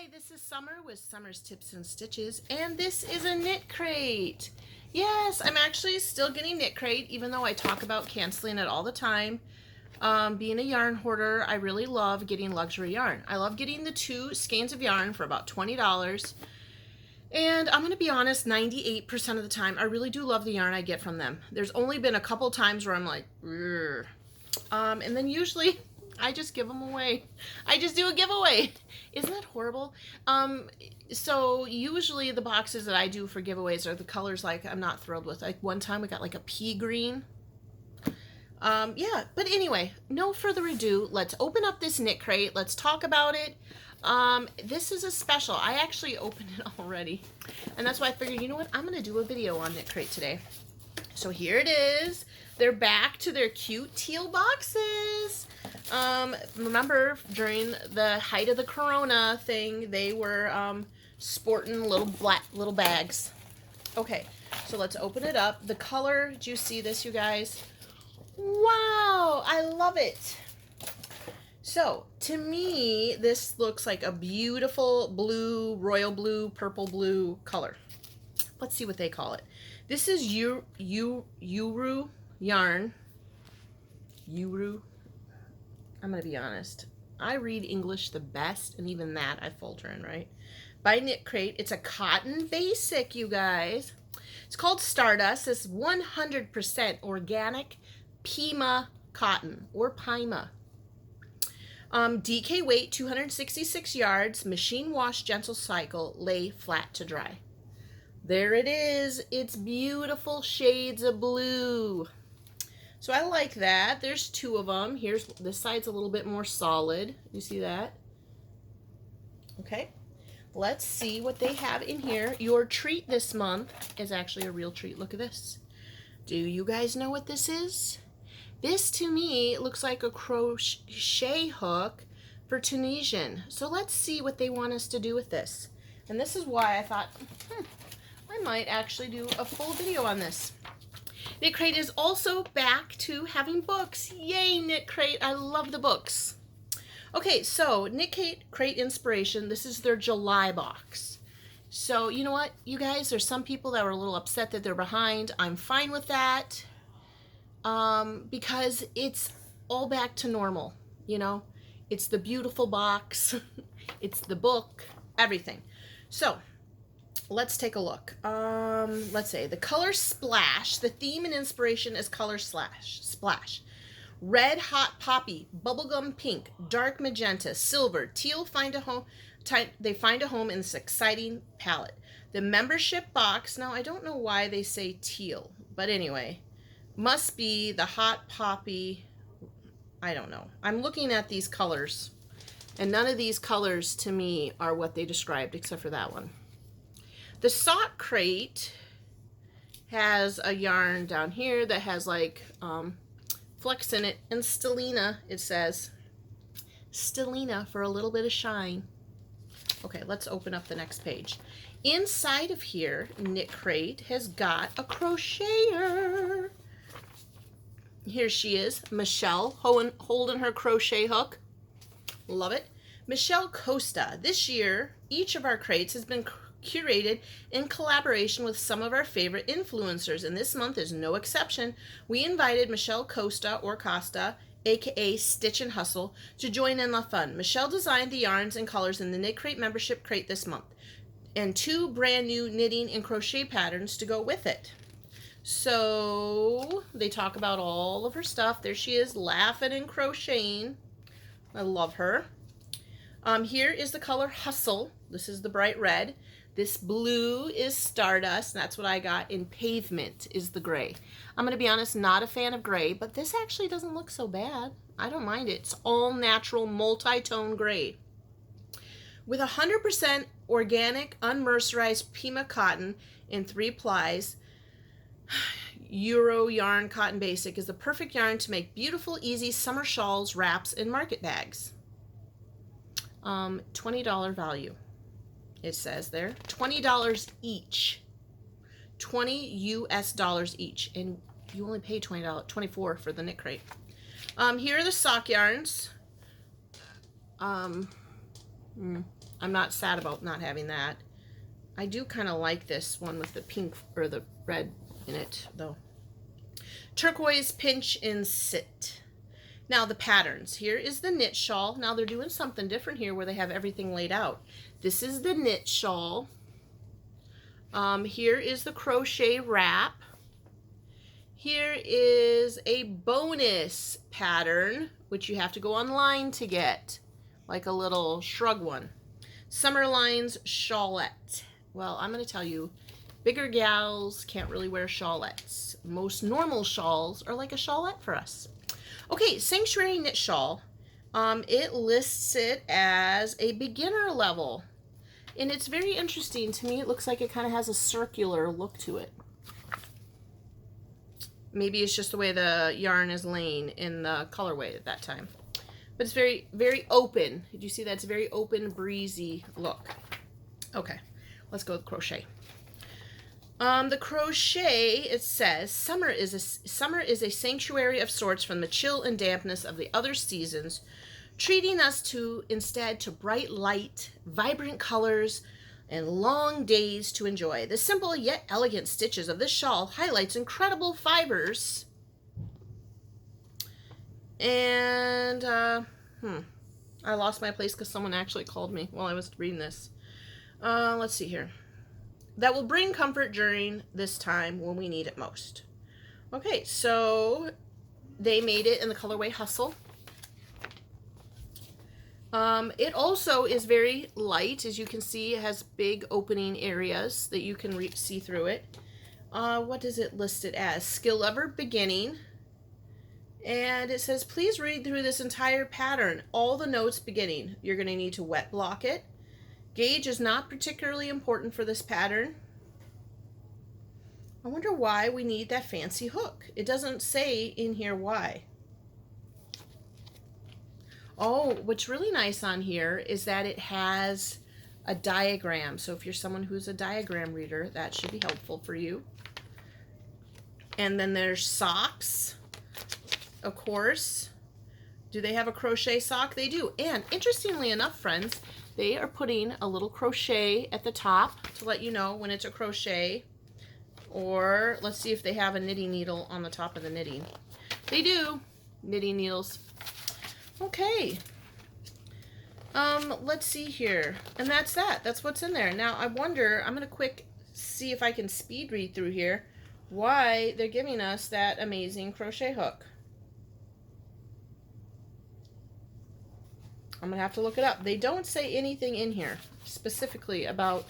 Hi, this is Summer with Summer's Tips and Stitches, and this is a knit crate. Yes, I'm actually still getting knit crate, even though I talk about canceling it all the time. Being a yarn hoarder, I really love getting luxury yarn. I love getting the 2 skeins of yarn for about $20. And I'm going to be honest, 98% of the time, I really do love the yarn I get from them. There's only been a couple times where I'm like, ugh. And then usually I just give them away. I just do a giveaway. Isn't that horrible? So usually the boxes that I do for giveaways are the colors like I'm not thrilled with. Like one time we got like a pea green. Yeah, but anyway, no further ado, let's open up this knit crate. Let's talk about it. This is a special. I actually opened it already, and that's why I figured, you know what, I'm going to do a video on knit crate today. So here it is. They're back to their cute teal boxes. Remember during the height of the corona thing, they were sporting little bags. Okay, so let's open it up. The color, do you see this, you guys? Wow, I love it. So to me, this looks like a beautiful blue, royal blue, purple blue color. Let's see what they call it. This is Uru yarn. Uru. I'm going to be honest. I read English the best, and even that I falter in, right? By Knitcrate. It's a cotton basic, you guys. It's called Stardust. It's 100% organic Pima cotton, or Pima. DK weight, 266 yards, machine wash, gentle cycle, lay flat to dry. There it is. It's beautiful shades of blue. So I like that. There's 2 of them. Here's this side's a little bit more solid. You see that? Okay. Let's see what they have in here. Your treat this month is actually a real treat. Look at this. Do you guys know what this is? This to me looks like a crochet hook for Tunisian. So let's see what they want us to do with this. And this is why I thought, I might actually do a full video on this. Knitcrate is also back to having books. Yay, Knitcrate. I love the books. Okay, so Knitcrate Inspiration. This is their July box. So you know what, you guys, there's some people that were a little upset that they're behind. I'm fine with that. Because it's all back to normal, you know. It's the beautiful box. It's the book. Everything. So let's take a look. Let's say the color splash. The theme and inspiration is color splash. Red hot poppy, bubblegum pink, dark magenta, silver, teal find a home. They find a home in this exciting palette. The membership box. Now I don't know why they say teal, but anyway, must be the hot poppy. I don't know. I'm looking at these colors, and none of these colors to me are what they described, except for that one. The sock crate has a yarn down here that has like flex in it, and stellina, it says. Stellina for a little bit of shine. Okay, let's open up the next page. Inside of here, Knitcrate has got a crocheter. Here she is, Michelle, holding her crochet hook. Love it. Michelle Costa. This year, each of our crates has been curated in collaboration with some of our favorite influencers, and this month is no exception. We invited Michelle Costa, or Costa, aka Stitch and Hustle, to join in the fun. Michelle designed the yarns and colors in the Knitcrate membership crate this month, and 2 brand new knitting and crochet patterns to go with it. So they talk about all of her stuff. There she is, laughing and crocheting. I love her. Here is the color Hustle. This is the bright red. This blue is Stardust. That's what I got. In Pavement is the gray. I'm going to be honest, not a fan of gray, but this actually doesn't look so bad. I don't mind it. It's all natural multi-tone gray. With 100% organic, unmercerized Pima cotton in 3 plies, Euro yarn cotton basic is the perfect yarn to make beautiful, easy summer shawls, wraps, and market bags. $20 value. It says there, $20 each. 20 US dollars each, and you only pay $24 for the Knitcrate. Here are the sock yarns. I'm not sad about not having that. I do kind of like this one with the pink or the red in it, though. Turquoise Pinch and Sit. Now the patterns. Here is the knit shawl. Now they're doing something different here where they have everything laid out. This is the knit shawl. Here is the crochet wrap. Here is a bonus pattern, which you have to go online to get, like a little shrug one. Summerline's Shawlette. Well, I'm going to tell you, bigger gals can't really wear shawlettes. Most normal shawls are like a shawlette for us. Okay, Sanctuary Knit Shawl. It lists it as a beginner level. And it's very interesting. To me, it looks like it kind of has a circular look to it. Maybe it's just the way the yarn is laying in the colorway at that time. But it's very, very open. Did you see that? It's a very open, breezy look. Okay, let's go with crochet. The crochet, it says, summer is a sanctuary of sorts from the chill and dampness of the other seasons, treating us instead to bright light, vibrant colors, and long days to enjoy. The simple yet elegant stitches of this shawl highlights incredible fibers. And, I lost my place because someone actually called me while I was reading this. Let's see here. That will bring comfort during this time when we need it most. Okay, so they made it in the colorway Hustle. It also is very light. As you can see, it has big opening areas that you can see through it. What does it list it as? Skill Lover Beginning. And it says, please read through this entire pattern, all the notes beginning. You're going to need to wet block it. Gauge is not particularly important for this pattern. I wonder why we need that fancy hook. It doesn't say in here why. Oh, what's really nice on here is that it has a diagram. So if you're someone who's a diagram reader, that should be helpful for you. And then there's socks, of course. Do they have a crochet sock? They do. And interestingly enough, friends, they are putting a little crochet at the top to let you know when it's a crochet. Or let's see if they have a knitting needle on the top of the knitting. They do. Knitting needles. Okay. Let's see here. And that's that. That's what's in there. Now I wonder, I'm going to see if I can speed read through here why they're giving us that amazing crochet hook. I'm going to have to look it up. They don't say anything in here specifically about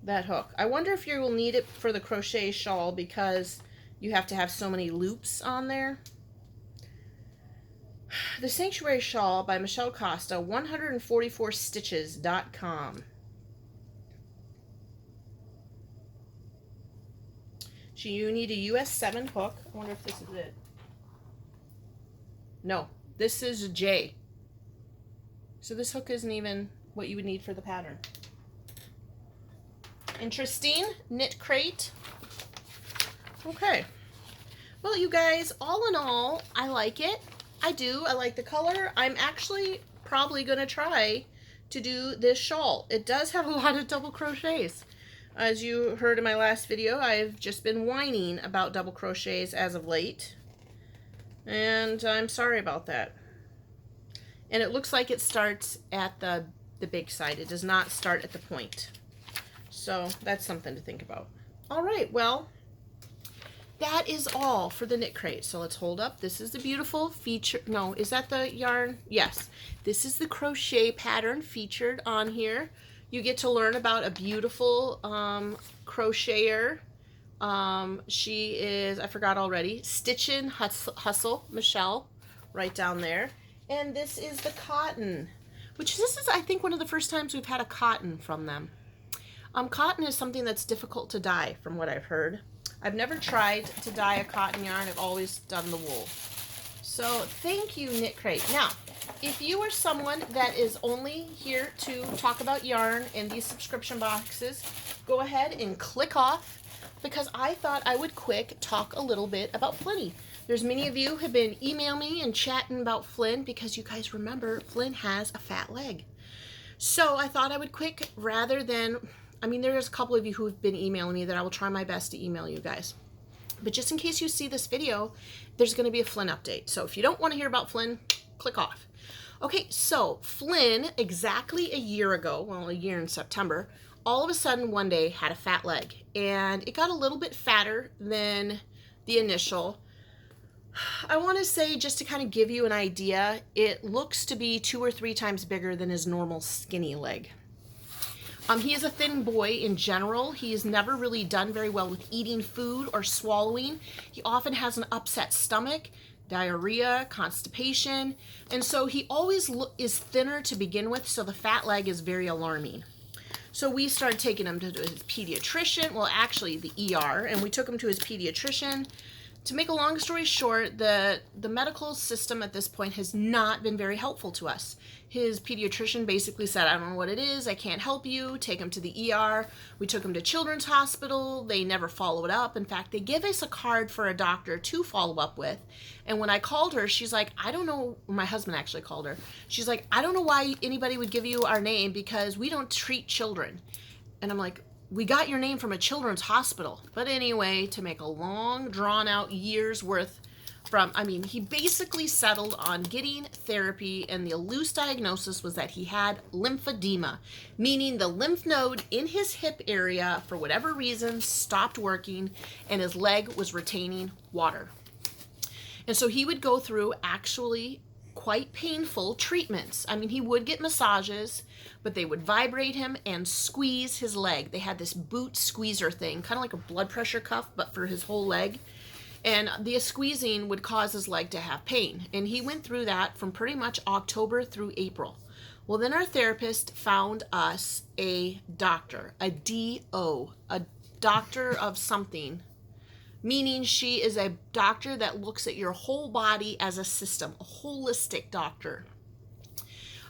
that hook. I wonder if you will need it for the crochet shawl because you have to have so many loops on there. The Sanctuary Shawl by Michelle Costa, 144stitches.com. You need a US 7 hook. I wonder if this is it. No, this is J. So this hook isn't even what you would need for the pattern. Interesting. Knitcrate. Okay. Well, you guys, all in all, I like it. I do. I like the color. I'm actually probably going to try to do this shawl. It does have a lot of double crochets. As you heard in my last video, I've just been whining about double crochets as of late. And I'm sorry about that. And it looks like it starts at the big side. It does not start at the point. So that's something to think about. All right, well, that is all for the Knitcrate. So let's hold up. This is the beautiful feature. No, is that the yarn? Yes. This is the crochet pattern featured on here. You get to learn about a beautiful crocheter. She is, I forgot already, Stitchin' Hustle, Michelle, right down there. And this is the cotton, which this is, I think, one of the first times we've had a cotton from them. Cotton is something that's difficult to dye, from what I've heard. I've never tried to dye a cotton yarn. I've always done the wool. So thank you, Knitcrate. Now, if you are someone that is only here to talk about yarn in these subscription boxes, go ahead and click off, because I thought I would quick talk a little bit about Flynny. There's many of you have been emailing me and chatting about Flynn because you guys remember Flynn has a fat leg. So I thought I would quick, rather than, I mean, there's a couple of you who have been emailing me that I will try my best to email you guys. But just in case you see this video, there's going to be a Flynn update. So if you don't want to hear about Flynn, click off. Okay, so Flynn, exactly a year ago, well, a year in September, all of a sudden one day had a fat leg. And it got a little bit fatter than the initial. I want to say, just to kind of give you an idea, it looks to be 2 or 3 times bigger than his normal skinny leg. He is a thin boy in general. He has never really done very well with eating food or swallowing. He often has an upset stomach, diarrhea, constipation, and so he always is thinner to begin with, so the fat leg is very alarming. So we started taking him to his pediatrician, well actually the ER, and we took him to his pediatrician. To make a long story short, the medical system at this point has not been very helpful to us. His pediatrician basically said, I don't know what it is, I can't help you, take him to the ER. We took him to Children's Hospital, they never followed up. In fact, they give us a card for a doctor to follow up with. And when I called her, she's like, I don't know, my husband actually called her. She's like, I don't know why anybody would give you our name because we don't treat children. And I'm like, we got your name from a children's hospital. But anyway, to make a long, drawn-out year's worth from, I mean, he basically settled on getting therapy, and the loose diagnosis was that he had lymphedema, meaning the lymph node in his hip area, for whatever reason, stopped working, and his leg was retaining water. And so he would go through actually quite painful treatments. I mean, he would get massages, but they would vibrate him and squeeze his leg. They had this boot squeezer thing, kind of like a blood pressure cuff, but for his whole leg. And the squeezing would cause his leg to have pain. And he went through that from pretty much October through April. Well, then our therapist found us a doctor, a DO, a doctor of something, meaning she is a doctor that looks at your whole body as a system, a holistic doctor.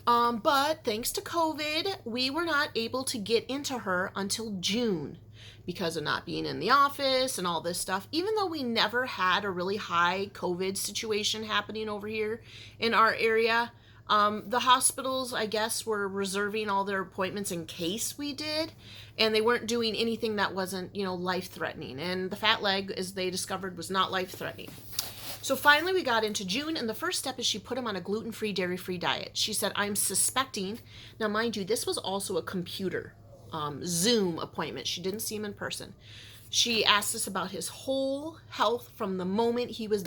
But thanks to COVID, we were not able to get into her until June because of not being in the office and all this stuff, even though we never had a really high COVID situation happening over here in our area. The hospitals, I guess, were reserving all their appointments in case we did, and they weren't doing anything that wasn't, you know, life-threatening. And the fat leg, as they discovered, was not life-threatening. So finally we got into June, and the first step is she put him on a gluten-free, dairy-free diet. She said, I'm suspecting, now mind you, this was also a computer Zoom appointment. She didn't see him in person. She asked us about his whole health from the moment he was,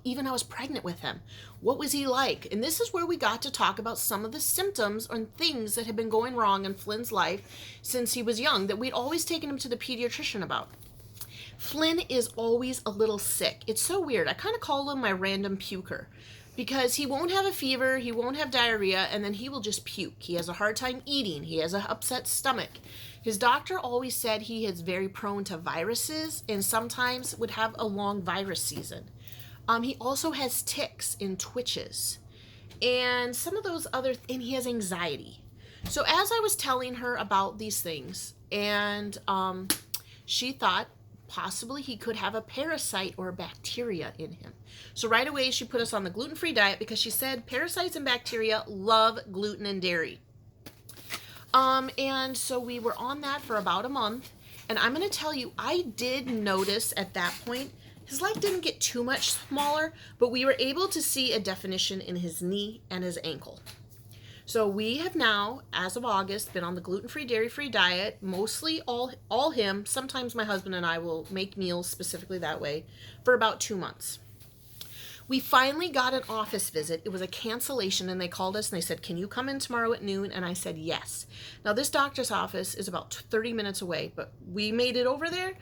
even I was pregnant with him. What was he like? And this is where we got to talk about some of the symptoms and things that had been going wrong in Flynn's life since he was young that we'd always taken him to the pediatrician about. Flynn is always a little sick. It's so weird. I kind of call him my random puker because he won't have a fever, he won't have diarrhea, and then he will just puke. He has a hard time eating. He has an upset stomach. His doctor always said he is very prone to viruses and sometimes would have a long virus season. He also has tics and twitches and some of those other, and he has anxiety. So as I was telling her about these things, and she thought possibly he could have a parasite or a bacteria in him. So right away she put us on the gluten-free diet because she said parasites and bacteria love gluten and dairy. And so we were on that for about a month, and I'm going to tell you, I did notice at that point his leg didn't get too much smaller, but we were able to see a definition in his knee and his ankle. So we have now, as of August, been on the gluten-free, dairy-free diet, mostly all him. Sometimes my husband and I will make meals specifically that way for about 2 months. We finally got an office visit. It was a cancellation, and they called us and they said, can you come in tomorrow at noon? And I said, yes. Now this doctor's office is about 30 minutes away, but we made it over there,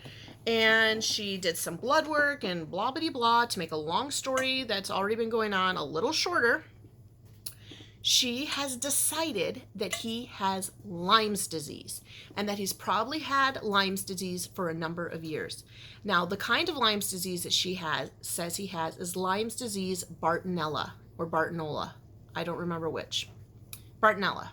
and she did some blood work and blah, blah, blah. To make a long story that's already been going on a little shorter, she has decided that he has Lyme's disease and that he's probably had Lyme's disease for a number of years. Now, the kind of Lyme's disease that she says he has is Lyme's disease Bartonella or Bartonella. I don't remember which. Bartonella.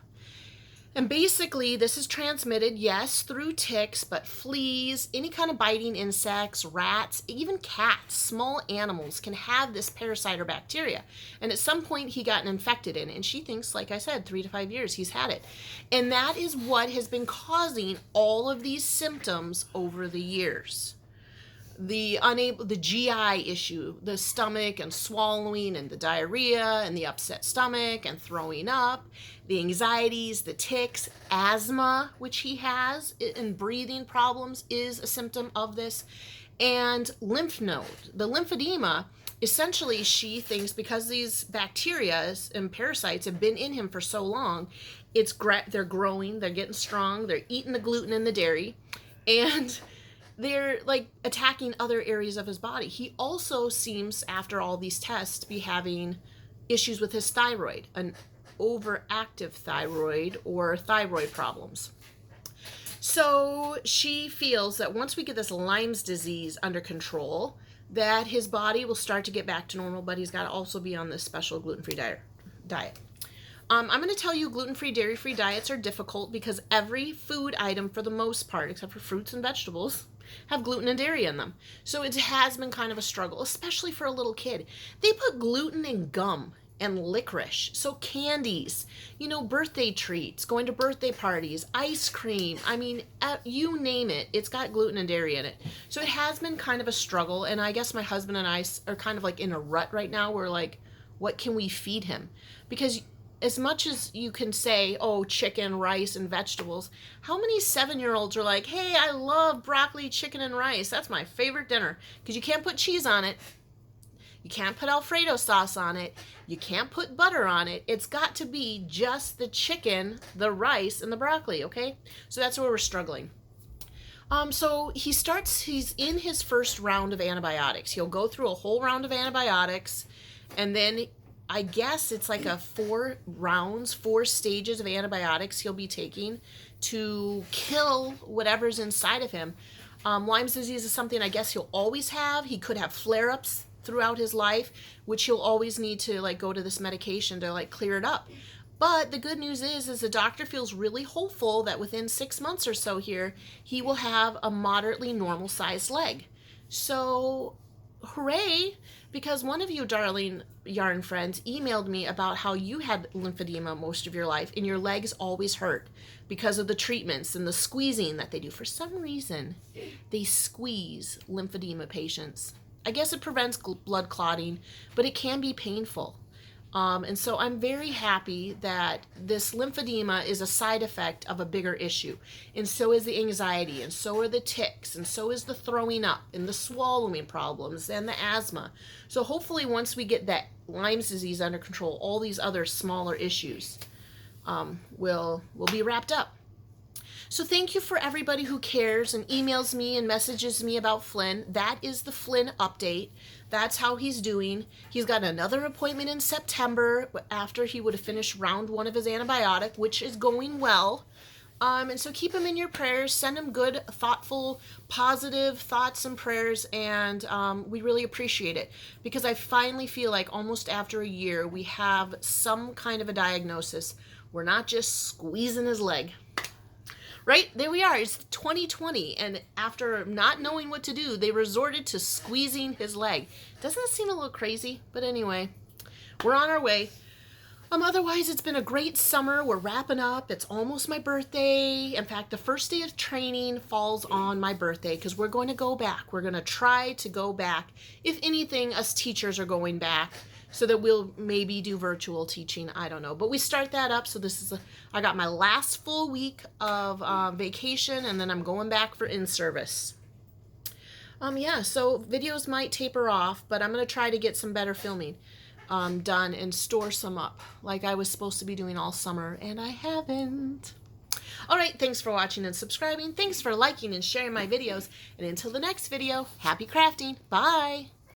And basically, this is transmitted, yes, through ticks, but fleas, any kind of biting insects, rats, even cats, small animals can have this parasite or bacteria. And at some point, he got infected in it. And she thinks, like I said, 3 to 5 years he's had it. And that is what has been causing all of these symptoms over the years. The GI issue, the stomach and swallowing and the diarrhea and the upset stomach and throwing up, the anxieties, the ticks, asthma, which he has, and breathing problems is a symptom of this, and lymph node. The lymphedema, essentially she thinks because these bacteria and parasites have been in him for so long, they're growing, they're getting strong, they're eating the gluten and the dairy, and they're like attacking other areas of his body. He also seems, after all these tests, to be having issues with his thyroid, an overactive thyroid or thyroid problems. So she feels that once we get this Lyme's disease under control, that his body will start to get back to normal, but he's got to also be on this special gluten-free diet. I'm going to tell you gluten-free, dairy-free diets are difficult because every food item, for the most part, except for fruits and vegetables, have gluten and dairy in them. So it has been kind of a struggle, especially for a little kid. They put gluten in gum and licorice. So candies, birthday treats, going to birthday parties, ice cream, you name it, it's got gluten and dairy in it. So it has been kind of a struggle, and I guess my husband and I are kind of like in a rut right now. We're like, what can we feed him? Because as much as you can say, oh, chicken, rice, and vegetables, how many 7-year-olds are like, hey, I love broccoli, chicken, and rice. That's my favorite dinner. Because you can't put cheese on it. You can't put Alfredo sauce on it. You can't put butter on it. It's got to be just the chicken, the rice, and the broccoli, okay? So that's where we're struggling. So he's in his first round of antibiotics. He'll go through a whole round of antibiotics, and then I guess it's like 4 stages of antibiotics he'll be taking to kill whatever's inside of him. Lyme's disease is something I guess he'll always have. He could have flare-ups throughout his life, which he'll always need to go to this medication to clear it up. But the good news is the doctor feels really hopeful that within 6 months or so here, he will have a moderately normal-sized leg. So, hooray! Because one of you darling yarn friends emailed me about how you had lymphedema most of your life and your legs always hurt because of the treatments and the squeezing that they do. For some reason, they squeeze lymphedema patients. I guess it prevents blood clotting, but it can be painful. And so I'm very happy that this lymphedema is a side effect of a bigger issue. And so is the anxiety, and so are the ticks, and so is the throwing up, and the swallowing problems, and the asthma. So hopefully once we get that Lyme's disease under control, all these other smaller issues will be wrapped up. So thank you for everybody who cares and emails me and messages me about Flynn. That is the Flynn update. That's how he's doing. He's got another appointment in September after he would have finished round 1 of his antibiotic, which is going well. And so keep him in your prayers. Send him good, thoughtful, positive thoughts and prayers, and we really appreciate it because I finally feel like almost after a year we have some kind of a diagnosis. We're not just squeezing his leg. Right, there we are. It's 2020, and after not knowing what to do, they resorted to squeezing his leg. Doesn't it seem a little crazy? But anyway, we're on our way. Otherwise, it's been a great summer. We're wrapping up. It's almost my birthday. In fact, the first day of training falls on my birthday because we're going to go back. We're going to try to go back. If anything, us teachers are going back so that we'll maybe do virtual teaching. I don't know. But we start that up. So I got my last full week of vacation, and then I'm going back for in-service. Yeah, so videos might taper off, but I'm going to try to get some better filming done and store some up like I was supposed to be doing all summer, and I haven't. All right, thanks for watching and subscribing. Thanks for liking and sharing my videos. And until the next video, happy crafting. Bye.